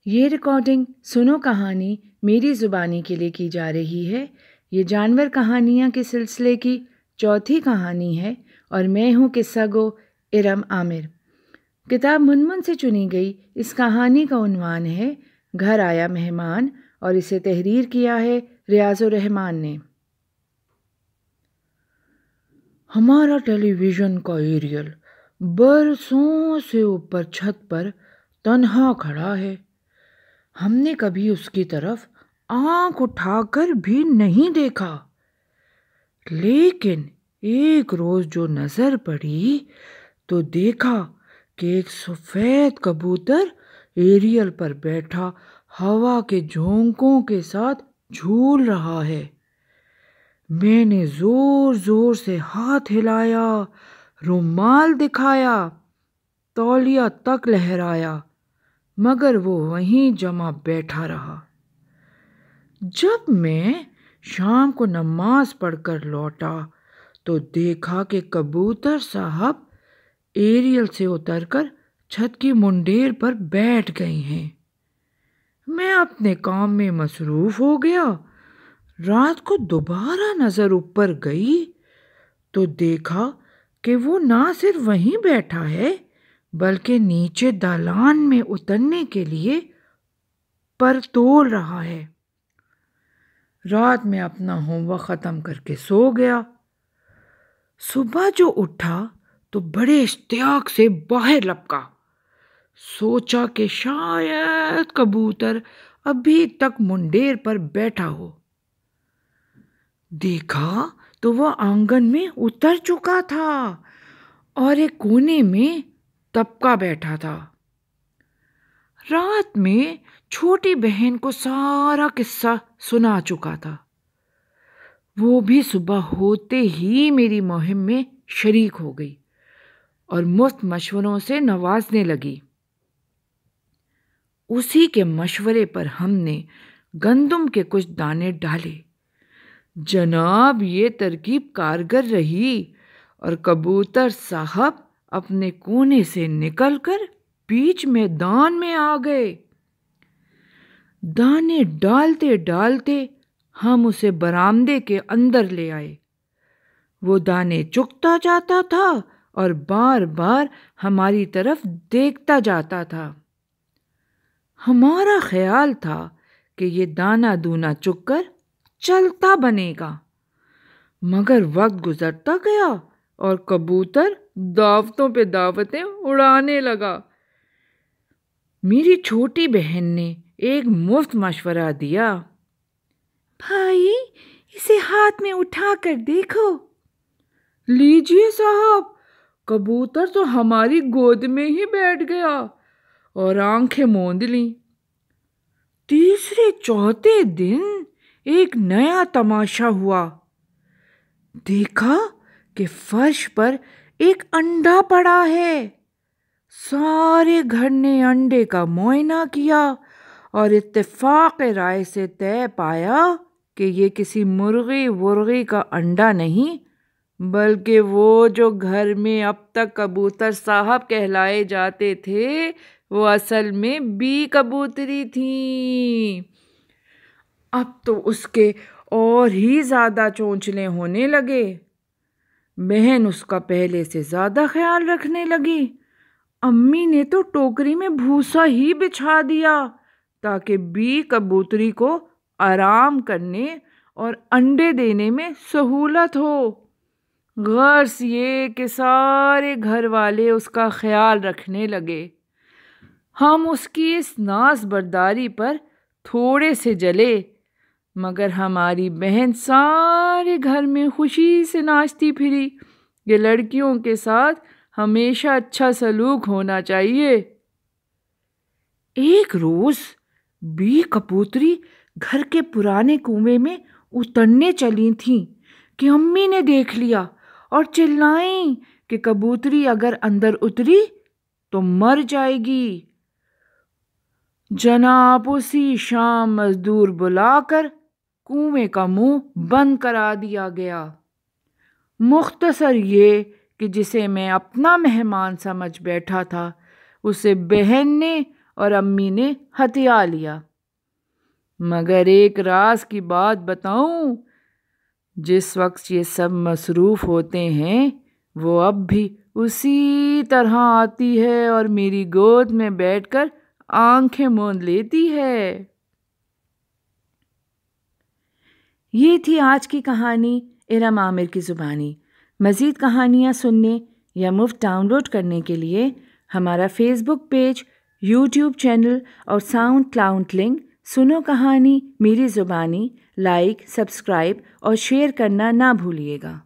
ये रिकॉर्डिंग सुनो कहानी मेरी ज़ुबानी के लिए की जा रही है। ये जानवर कहानियाँ के सिलसिले की चौथी कहानी है और मैं हूँ किस्सा गो इरम आमिर। किताब मुनमुन से चुनी गई इस कहानी का उन्वान है घर आया मेहमान और इसे तहरीर किया है रियाजुर रहमान ने। हमारा टेलीविज़न का एरियल बरसों से ऊपर छत पर तन्हा खड़ा है। हमने कभी उसकी तरफ आंख उठाकर भी नहीं देखा, लेकिन एक रोज जो नजर पड़ी तो देखा कि एक सफेद कबूतर एरियल पर बैठा हवा के झोंकों के साथ झूल रहा है। मैंने जोर जोर से हाथ हिलाया, रुमाल दिखाया, तौलिया तक लहराया, मगर वो वहीं जमा बैठा रहा। जब मैं शाम को नमाज पढ़कर लौटा तो देखा कि कबूतर साहब एरियल से उतरकर छत की मुंडेर पर बैठ गए हैं। मैं अपने काम में मसरूफ हो गया। रात को दोबारा नजर ऊपर गई तो देखा कि वो ना सिर्फ वहीं बैठा है बल्कि नीचे दालान में उतरने के लिए पर तोल रहा है। रात में अपना होमवर्क ख़त्म करके सो गया। सुबह जो उठा तो बड़े इश्तियाक से बाहर लपका। सोचा कि शायद कबूतर अभी तक मुंडेर पर बैठा हो। देखा तो वह आंगन में उतर चुका था और एक कोने में तबका बैठा था। रात में छोटी बहन को सारा किस्सा सुना चुका था। वो भी सुबह होते ही मेरी मुहिम में शरीक हो गई और मुफ्त मशवरों से नवाजने लगी। उसी के मशवरे पर हमने गंदम के कुछ दाने डाले। जनाब ये तरकीब कारगर रही और कबूतर साहब अपने कोने से निकलकर बीच मैदान में आ गए। दाने डालते डालते हम उसे बरामदे के अंदर ले आए। वो दाने चुगता जाता था और बार बार हमारी तरफ देखता जाता था। हमारा ख्याल था कि ये दाना दूना चुगकर चलता बनेगा, मगर वक्त गुजरता गया और कबूतर दावतों पे दावतें उड़ाने लगा। मेरी छोटी बहन ने एक मुफ्त मशवरा दिया, भाई इसे हाथ में उठा कर देखो। लीजिए साहब, कबूतर तो हमारी गोद में ही बैठ गया और आंखें मूंद लीं। तीसरे चौथे दिन एक नया तमाशा हुआ। देखा कि फर्श पर एक अंडा पड़ा है। सारे घर ने अंडे का मुआयना किया और इत्तेफाक राय से तय पाया कि ये किसी मुर्गी वुर्गी का अंडा नहीं बल्कि वो जो घर में अब तक कबूतर साहब कहलाए जाते थे वो असल में बी कबूतरी थी। अब तो उसके और ही ज़्यादा चोंचले होने लगे। बहन उसका पहले से ज़्यादा ख्याल रखने लगी। अम्मी ने तो टोकरी में भूसा ही बिछा दिया ताकि बी कबूतरी को आराम करने और अंडे देने में सहूलत हो। गर्स ये कि सारे घर वाले उसका ख्याल रखने लगे। हम उसकी इस नाज बर्दारी पर थोड़े से जले, मगर हमारी बहन सारे घर में खुशी से नाचती फिरी कि लड़कियों के साथ हमेशा अच्छा सलूक होना चाहिए। एक रोज बी कबूतरी घर के पुराने कुएं में उतरने चली थीं कि अम्मी ने देख लिया और चिल्लाई कि कबूतरी अगर अंदर उतरी तो मर जाएगी। जनाब उसी शाम मजदूर बुलाकर कुएं का मुंह बंद करा दिया गया। मुख्तसर ये कि जिसे मैं अपना मेहमान समझ बैठा था उसे बहन ने और अम्मी ने हथिया लिया। मगर एक राज की बात बताऊं, जिस वक्त ये सब मसरूफ़ होते हैं वो अब भी उसी तरह आती है और मेरी गोद में बैठकर आंखें मूंद लेती है। ये थी आज की कहानी इरम आमिर की ज़ुबानी। मज़ीद कहानियाँ सुनने या मुफ्त डाउनलोड करने के लिए हमारा फेसबुक पेज, यूट्यूब चैनल और साउंड क्लाउड लिंक सुनो कहानी मेरी ज़ुबानी लाइक, सब्सक्राइब और शेयर करना ना भूलिएगा।